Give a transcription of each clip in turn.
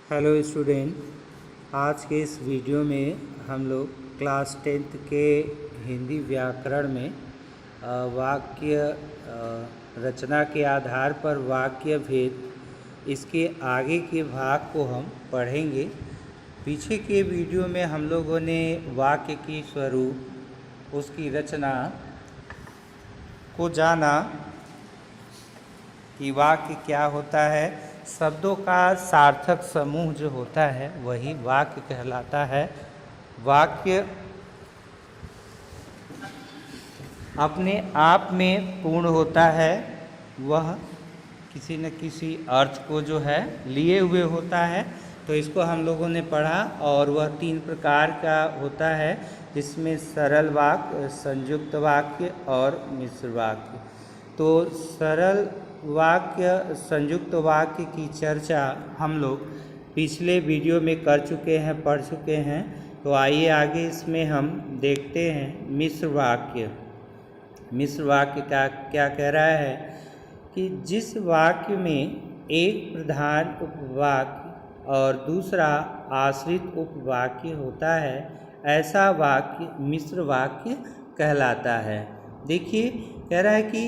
Hello student, आज के इस वीडियो में हम लोग क्लास 10th के हिंदी व्याकरण में वाक्य रचना के आधार पर वाक्य भेद इसके आगे के भाग को हम पढ़ेंगे। पीछे के वीडियो में हम लोगों ने वाक्य की स्वरूप, उसकी रचना को जाना कि वाक्य क्या होता है। शब्दों का सार्थक समूह जो होता है वही वाक्य कहलाता है। वाक्य अपने आप में पूर्ण होता है, वह किसी न किसी अर्थ को जो है लिए हुए होता है। तो इसको हम लोगों ने पढ़ा और वह 3 प्रकार का होता है, जिसमें सरल वाक्य, संयुक्त वाक्य और मिश्र वाक्य। तो सरल वाक्य, संयुक्त वाक्य की चर्चा हम लोग पिछले वीडियो में कर चुके हैं, पढ़ चुके हैं। तो आइए आगे इसमें हम देखते हैं मिश्र वाक्य। मिश्र वाक्य का क्या कह रहा है कि जिस वाक्य में एक प्रधान उपवाक्य और दूसरा आश्रित उपवाक्य होता है, ऐसा वाक्य मिश्र वाक्य कहलाता है। देखिए, कह रहा है कि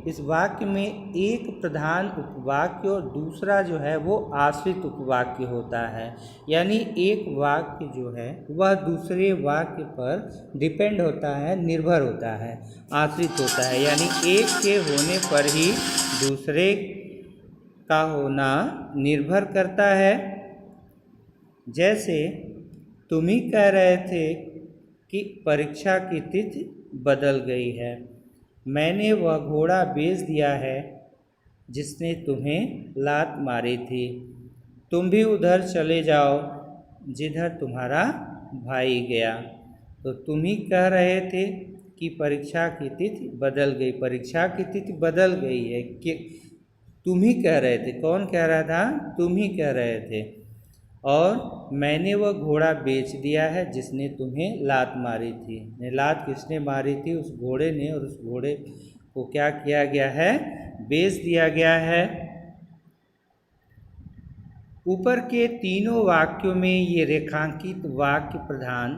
इस वाक्य में एक प्रधान उपवाक्य और दूसरा जो है वो आश्रित उपवाक्य होता है। यानी एक वाक्य जो है वह दूसरे वाक्य पर डिपेंड होता है, निर्भर होता है, आश्रित होता है। यानी एक के होने पर ही दूसरे का होना निर्भर करता है। जैसे तुम ही कह रहे थे कि परीक्षा की तिथि बदल गई है। मैंने वह घोड़ा बेच दिया है जिसने तुम्हें लात मारी थी। तुम भी उधर चले जाओ जिधर तुम्हारा भाई गया। तो तुम ही कह रहे थे कि परीक्षा की तिथि बदल गई। परीक्षा की तिथि बदल गई है कि तुम ही कह रहे थे। कौन कह रहा था? तुम ही कह रहे थे। और मैंने वह घोड़ा बेच दिया है जिसने तुम्हें लात मारी थी। लात किसने मारी थी? उस घोड़े ने। और उस घोड़े को क्या किया गया है? बेच दिया गया है। ऊपर के तीनों वाक्यों में ये रेखांकित वाक्य प्रधान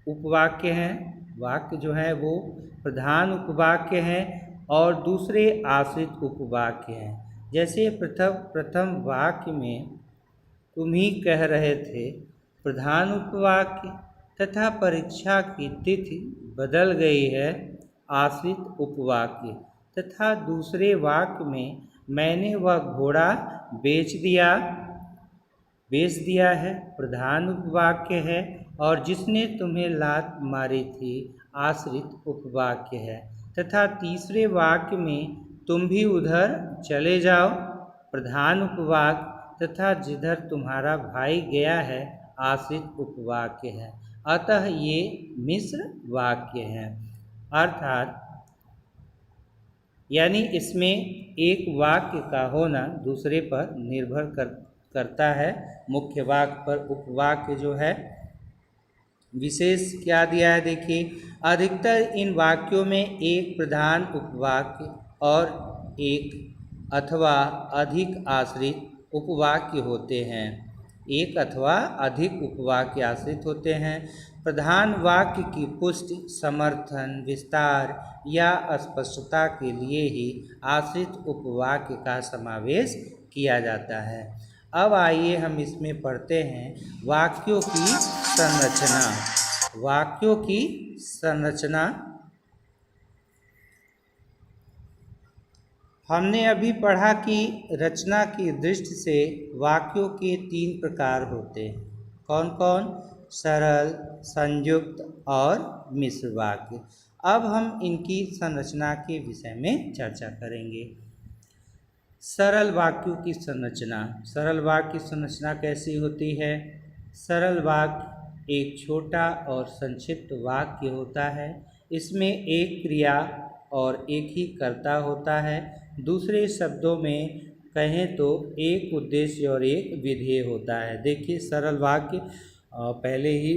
उपवाक्य हैं। वाक्य जो है वो प्रधान उपवाक्य हैं और दूसरे आश्रित उपवाक्य हैं। जैसे प्रथम वाक्य में तुम ही कह रहे थे प्रधान उपवाक्य तथा परीक्षा की तिथि बदल गई है, आश्रित उपवाक्य, तथा दूसरे वाक्य में मैंने वह घोड़ा बेच दिया है, प्रधान उपवाक्य है, और जिसने तुम्हें लात मारी थी, आश्रित उपवाक्य है, तथा तीसरे वाक्य में तुम भी उधर चले जाओ, प्रधान उपवाक्य, तथा जिधर तुम्हारा भाई गया है, आश्रित उपवाक्य है। अतः ये मिश्र वाक्य हैं। अर्थात यानी इसमें एक वाक्य का होना दूसरे पर निर्भर करता है। मुख्य वाक्य पर उपवाक्य जो है विशेष क्या दिया है? देखिए, अधिकतर इन वाक्यों में एक प्रधान उपवाक्य और एक अथवा अधिक आश्रित उपवाक्य होते हैं। एक अथवा अधिक उपवाक्य आश्रित होते हैं। प्रधान वाक्य की पुष्टि, समर्थन, विस्तार या स्पष्टता के लिए ही आश्रित उपवाक्य का समावेश किया जाता है। अब आइए हम इसमें पढ़ते हैं वाक्यों की संरचना। वाक्यों की संरचना हमने अभी पढ़ा कि रचना की दृष्टि से वाक्यों के 3 प्रकार होते हैं। कौन कौन? सरल, संयुक्त और मिश्र वाक्य। अब हम इनकी संरचना के विषय में चर्चा करेंगे। सरल वाक्यों की संरचना। सरल वाक्य की संरचना कैसी होती है? सरल वाक्य एक छोटा और संक्षिप्त वाक्य होता है। इसमें एक क्रिया और एक ही कर्ता होता है। दूसरे शब्दों में कहें तो एक उद्देश्य और एक विधेय होता है। देखिए, सरल वाक्य पहले ही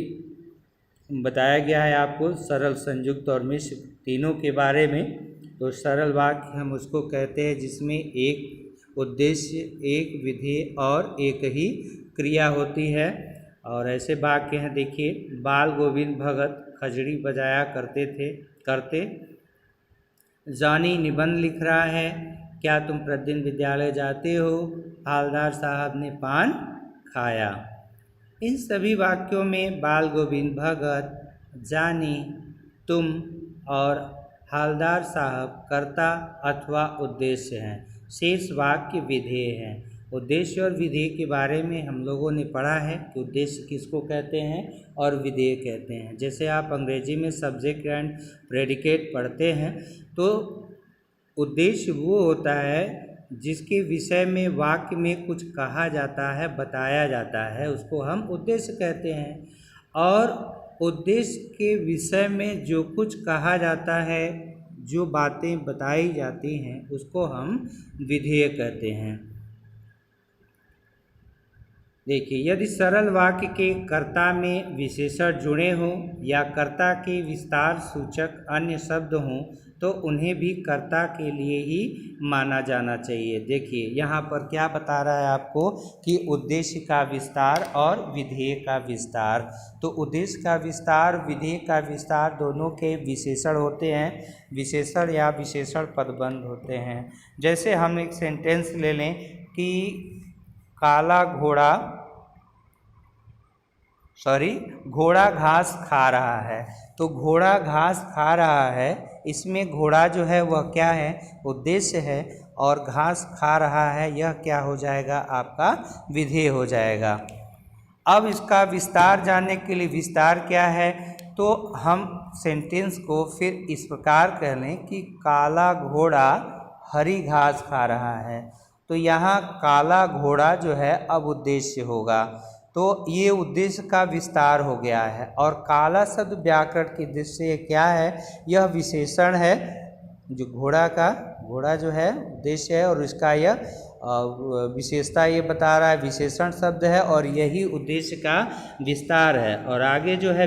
बताया गया है आपको, सरल, संयुक्त और मिश्र तीनों के बारे में। तो सरल वाक्य हम उसको कहते हैं जिसमें एक उद्देश्य, एक विधेय और एक ही क्रिया होती है। और ऐसे वाक्य हैं, देखिए, बाल गोविंद भगत खजड़ी बजाया करते। जानी निबंध लिख रहा है, क्या तुम प्रतिदिन विद्यालय जाते हो? हवलदार साहब ने पान खाया। इन सभी वाक्यों में बाल गोविंद भगत, जानी, तुम और हवलदार साहब कर्ता अथवा उद्देश्य हैं। शेष वाक्य विधेय हैं। उद्देश्य और विधेय के बारे में हम लोगों ने पढ़ा है कि उद्देश्य किसको कहते हैं और विधेय कहते हैं। जैसे आप अंग्रेजी में सब्जेक्ट एंड प्रेडिकेट पढ़ते हैं तो उद्देश्य वो होता है जिसके विषय में वाक्य में कुछ कहा जाता है, बताया जाता है, उसको हम उद्देश्य कहते हैं। और उद्देश्य के विषय में जो कुछ कहा जाता है, जो बातें बताई जाती हैं, उसको हम विधेय कहते हैं। देखिए, यदि सरल वाक्य के कर्ता में विशेषण जुड़े हों या कर्ता के विस्तार सूचक अन्य शब्द हों तो उन्हें भी कर्ता के लिए ही माना जाना चाहिए। देखिए, यहाँ पर क्या बता रहा है आपको कि उद्देश्य का विस्तार और विधेय का विस्तार। तो उद्देश्य का विस्तार, विधेय का विस्तार दोनों के विशेषण होते हैं, विशेषण या विशेषण पदबंध होते हैं। जैसे हम एक सेंटेंस ले लें कि घोड़ा घास खा रहा है। तो घोड़ा घास खा रहा है, इसमें घोड़ा जो है वह क्या है? उद्देश्य है। और घास खा रहा है, यह क्या हो जाएगा? आपका विधेय हो जाएगा। अब इसका विस्तार जानने के लिए, विस्तार क्या है, तो हम सेंटेंस को फिर इस प्रकार कह लें कि काला घोड़ा हरी घास खा रहा है। तो यहाँ काला घोड़ा जो है अब उद्देश्य होगा। तो ये उद्देश्य का विस्तार हो गया है। और काला शब्द व्याकरण की दृष्टि से क्या है? यह विशेषण है। जो घोड़ा जो है उद्देश्य है और इसका यह विशेषता ये बता रहा है, विशेषण शब्द है और यही उद्देश्य का विस्तार है। और आगे जो है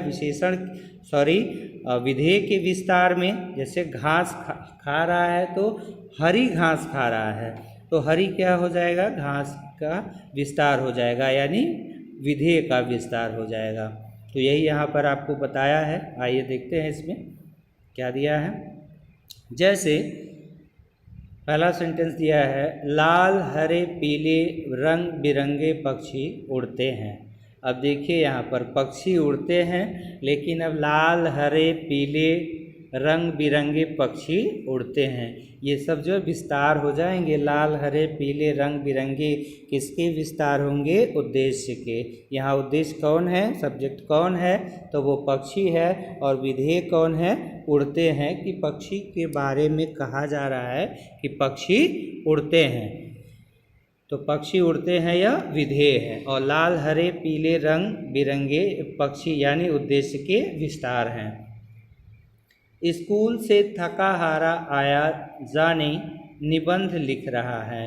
विधेय के विस्तार में, जैसे घास खा रहा है तो हरी घास खा रहा है, तो हरी क्या हो जाएगा? घास का विस्तार हो जाएगा, यानी विधेय का विस्तार हो जाएगा। तो यही यहाँ पर आपको बताया है। आइए देखते हैं इसमें क्या दिया है। जैसे पहला सेंटेंस दिया है, लाल हरे पीले रंग बिरंगे पक्षी उड़ते हैं। अब देखिए, यहाँ पर पक्षी उड़ते हैं, लेकिन अब लाल हरे पीले रंग बिरंगे पक्षी उड़ते हैं, ये सब जो विस्तार हो जाएंगे। लाल हरे पीले रंग बिरंगे किसके विस्तार होंगे? उद्देश्य के। यहाँ उद्देश्य कौन है? सब्जेक्ट कौन है? तो वो पक्षी है। और विधेय कौन है? उड़ते हैं, कि पक्षी के बारे में कहा जा रहा है कि पक्षी उड़ते हैं। तो पक्षी उड़ते हैं यह विधेय है। और लाल हरे पीले रंग बिरंगे पक्षी यानी उद्देश्य के विस्तार हैं। स्कूल से थका हारा आया जानी निबंध लिख रहा है।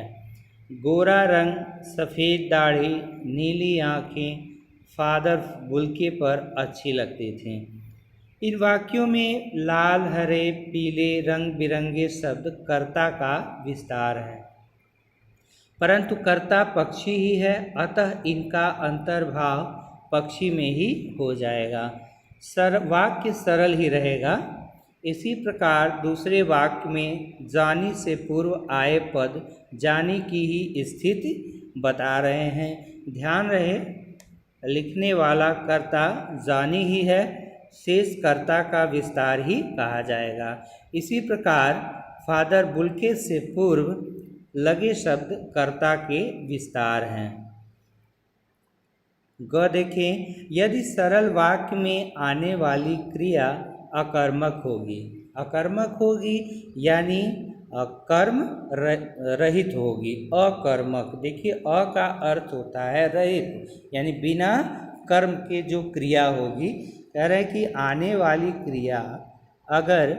गोरा रंग, सफ़ेद दाढ़ी, नीली आँखें फादर बुल्के पर अच्छी लगती थीं। इन वाक्यों में लाल हरे पीले रंग बिरंगे शब्द कर्ता का विस्तार है, परंतु कर्ता पक्षी ही है, अतः इनका अंतर्भाव पक्षी में ही हो जाएगा। वाक्य सरल ही रहेगा। इसी प्रकार दूसरे वाक्य में जानी से पूर्व आए पद जानी की ही स्थिति बता रहे हैं। ध्यान रहे, लिखने वाला कर्ता जानी ही है, शेष कर्ता का विस्तार ही कहा जाएगा। इसी प्रकार फादर बुल्के से पूर्व लगे शब्द कर्ता के विस्तार हैं। ग देखें, यदि सरल वाक्य में आने वाली क्रिया अकर्मक होगी यानी कर्म रहित होगी। अकर्मक, देखिए अ का अर्थ होता है रहित, यानी बिना कर्म के जो क्रिया होगी। कह रहे हैं कि आने वाली क्रिया अगर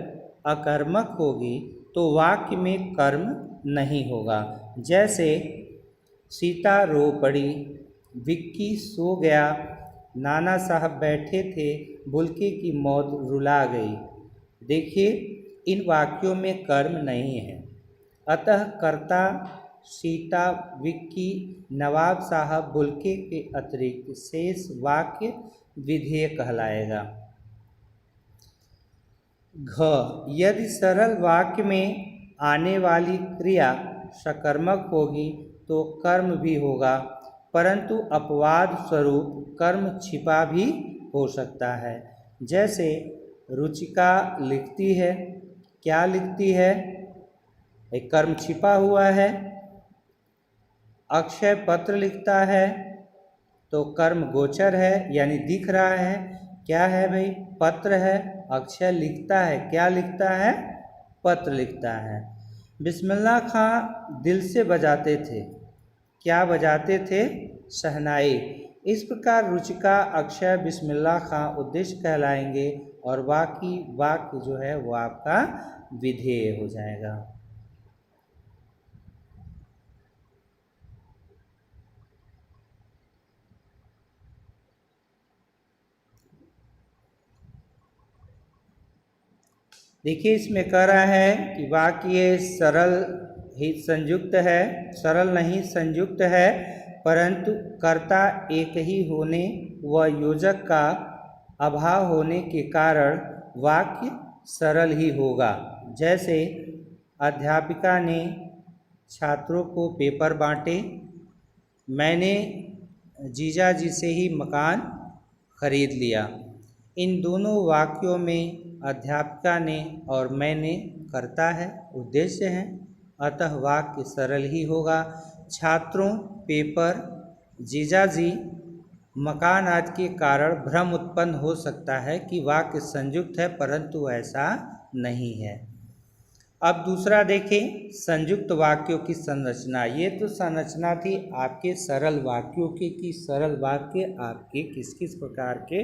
अकर्मक होगी तो वाक्य में कर्म नहीं होगा। जैसे सीता रो पड़ी, विक्की सो गया, नाना साहब बैठे थे, बुल्के की मौत रुला गई। देखिए, इन वाक्यों में कर्म नहीं है, अतः कर्ता सीता, विक्की, नवाब साहब, बुल्के के अतिरिक्त शेष वाक्य विधेय कहलाएगा। घ, यदि सरल वाक्य में आने वाली क्रिया सकर्मक होगी तो कर्म भी होगा, परंतु अपवाद स्वरूप कर्म छिपा भी हो सकता है। जैसे रुचिका लिखती है, क्या लिखती है, एक कर्म छिपा हुआ है। अक्षय पत्र लिखता है तो कर्म गोचर है, यानी दिख रहा है। क्या है भाई, पत्र है। अक्षय लिखता है, क्या लिखता है, पत्र लिखता है। बिस्मिल्लाह खां दिल से बजाते थे, क्या बजाते थे, शहनाई। इस प्रकार रुचिका, अक्षय, बिस्मिल्लाह खां उद्देश्य कहलाएंगे और बाकी वाक्य जो है वो आपका विधेय हो जाएगा। देखिए इसमें कह रहा है कि वाक्य सरल ही संयुक्त है, सरल नहीं संयुक्त है, परंतु कर्ता एक ही होने व योजक का अभाव होने के कारण वाक्य सरल ही होगा। जैसे अध्यापिका ने छात्रों को पेपर बांटे, मैंने जीजा जी से ही मकान खरीद लिया। इन दोनों वाक्यों में अध्यापिका ने और मैंने कर्ता है, उद्देश्य है, अतः वाक्य सरल ही होगा। छात्रों, पेपर, जीजाजी, मकान आदि के कारण भ्रम उत्पन्न हो सकता है कि वाक्य संयुक्त है, परंतु ऐसा नहीं है। अब दूसरा देखें, संयुक्त वाक्यों की संरचना। ये तो संरचना थी आपके सरल वाक्यों की कि सरल वाक्य आपके किस किस प्रकार के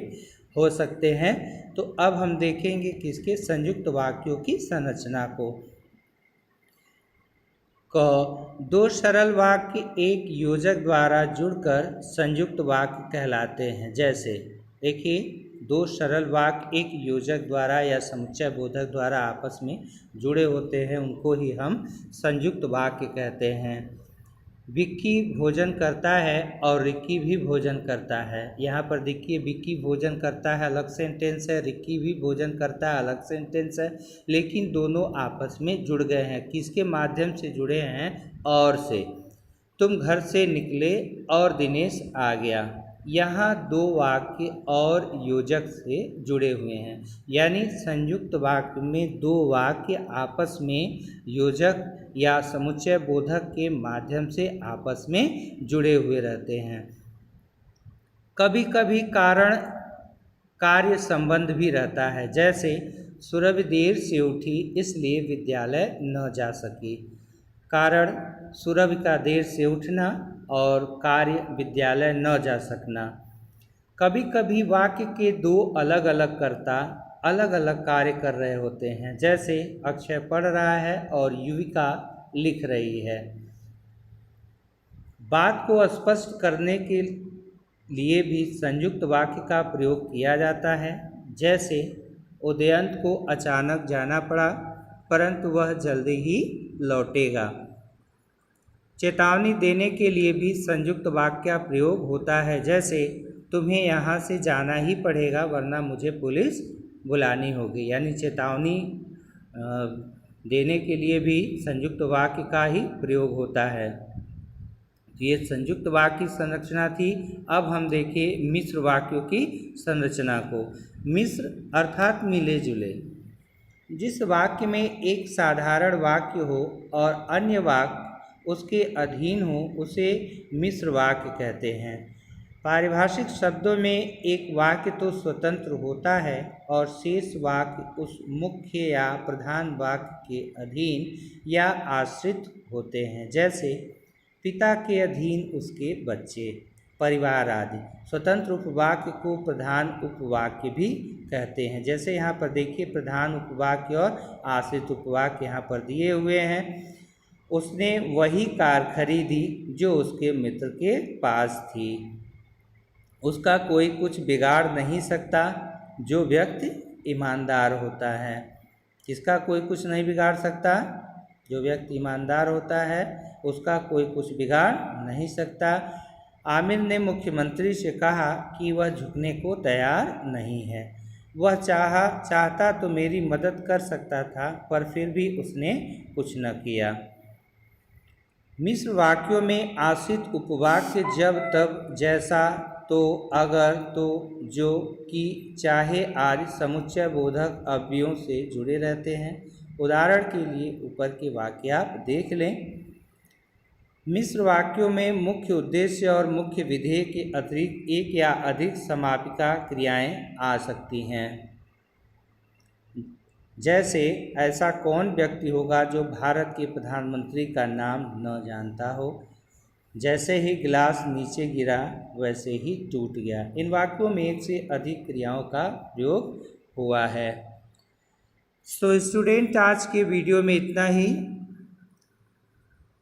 हो सकते हैं। तो अब हम देखेंगे किसके संयुक्त वाक्यों की संरचना को। दो सरल वाक्य एक योजक द्वारा जुड़कर संयुक्त वाक्य कहलाते हैं। जैसे देखिए, दो सरल वाक्य एक योजक द्वारा या समुच्चय बोधक द्वारा आपस में जुड़े होते हैं, उनको ही हम संयुक्त वाक्य कहते हैं। विक्की भोजन करता है और रिक्की भी भोजन करता है। यहाँ पर देखिए, विक्की भोजन करता है अलग सेंटेंस है, रिक्की भी भोजन करता है अलग सेंटेंस है, लेकिन दोनों आपस में जुड़ गए हैं। किसके माध्यम से जुड़े हैं, और से। तुम घर से निकले और दिनेश आ गया। यहाँ दो वाक्य और योजक से जुड़े हुए हैं, यानी संयुक्त वाक्य में दो वाक्य आपस में योजक या समुच्चय बोधक के माध्यम से आपस में जुड़े हुए रहते हैं। कभी कभी कारण कार्य संबंध भी रहता है। जैसे सुरभि देर से उठी इसलिए विद्यालय न जा सकी। कारण सुरभि का देर से उठना और कार्य विद्यालय न जा सकना। कभी कभी वाक्य के दो अलग अलग कर्ता अलग अलग कार्य कर रहे होते हैं। जैसे अक्षय पढ़ रहा है और युविका लिख रही है। बात को स्पष्ट करने के लिए भी संयुक्त वाक्य का प्रयोग किया जाता है। जैसे उदयंत को अचानक जाना पड़ा, परंतु वह जल्दी ही लौटेगा। चेतावनी देने के लिए भी संयुक्त वाक्य का प्रयोग होता है। जैसे तुम्हें यहाँ से जाना ही पड़ेगा वरना मुझे पुलिस बुलानी होगी। यानी चेतावनी देने के लिए भी संयुक्त वाक्य का ही प्रयोग होता है। तो ये संयुक्त वाक्य की संरचना थी। अब हम देखें मिश्र वाक्यों की संरचना को। मिश्र अर्थात मिले जुले। जिस वाक्य में एक साधारण वाक्य हो और अन्य वाक्य उसके अधीन हो उसे मिश्र वाक्य कहते हैं। पारिभाषिक शब्दों में एक वाक्य तो स्वतंत्र होता है और शेष वाक्य उस मुख्य या प्रधान वाक्य के अधीन या आश्रित होते हैं। जैसे पिता के अधीन उसके बच्चे, परिवार आदि। स्वतंत्र उपवाक्य को प्रधान उपवाक्य भी कहते हैं। जैसे यहाँ पर देखिए, प्रधान उपवाक्य और आश्रित उपवाक्य यहाँ पर दिए हुए हैं। उसने वही कार खरीदी जो उसके मित्र के पास थी। उसका कोई कुछ बिगाड़ नहीं सकता जो व्यक्ति ईमानदार होता है। किसका कोई कुछ नहीं बिगाड़ सकता? जो व्यक्ति ईमानदार होता है उसका कोई कुछ बिगाड़ नहीं सकता। आमिर ने मुख्यमंत्री से कहा कि वह झुकने को तैयार नहीं है। वह चाहता तो मेरी मदद कर सकता था, पर फिर भी उसने कुछ न किया। मिश्र वाक्यों में आश्रित उपवाक्य जब तब, जैसा, तो, अगर, तो, जो, कि, चाहे आदि समुच्चय बोधक अवयवों से जुड़े रहते हैं। उदाहरण के लिए ऊपर के वाक्य आप देख लें। मिश्र वाक्यों में मुख्य उद्देश्य और मुख्य विधेय के अतिरिक्त एक या अधिक समापिका क्रियाएं आ सकती हैं। जैसे, ऐसा कौन व्यक्ति होगा जो भारत के प्रधानमंत्री का नाम न जानता हो। जैसे ही गिलास नीचे गिरा वैसे ही टूट गया। इन वाक्यों में एक से अधिक क्रियाओं का प्रयोग हुआ है। तो स्टूडेंट, आज के वीडियो में इतना ही।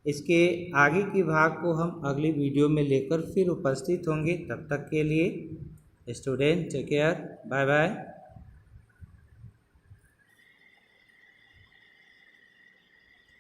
इसके आगे के भाग को हम अगली वीडियो में लेकर फिर उपस्थित होंगे। तब तक के लिए student take care, bye bye.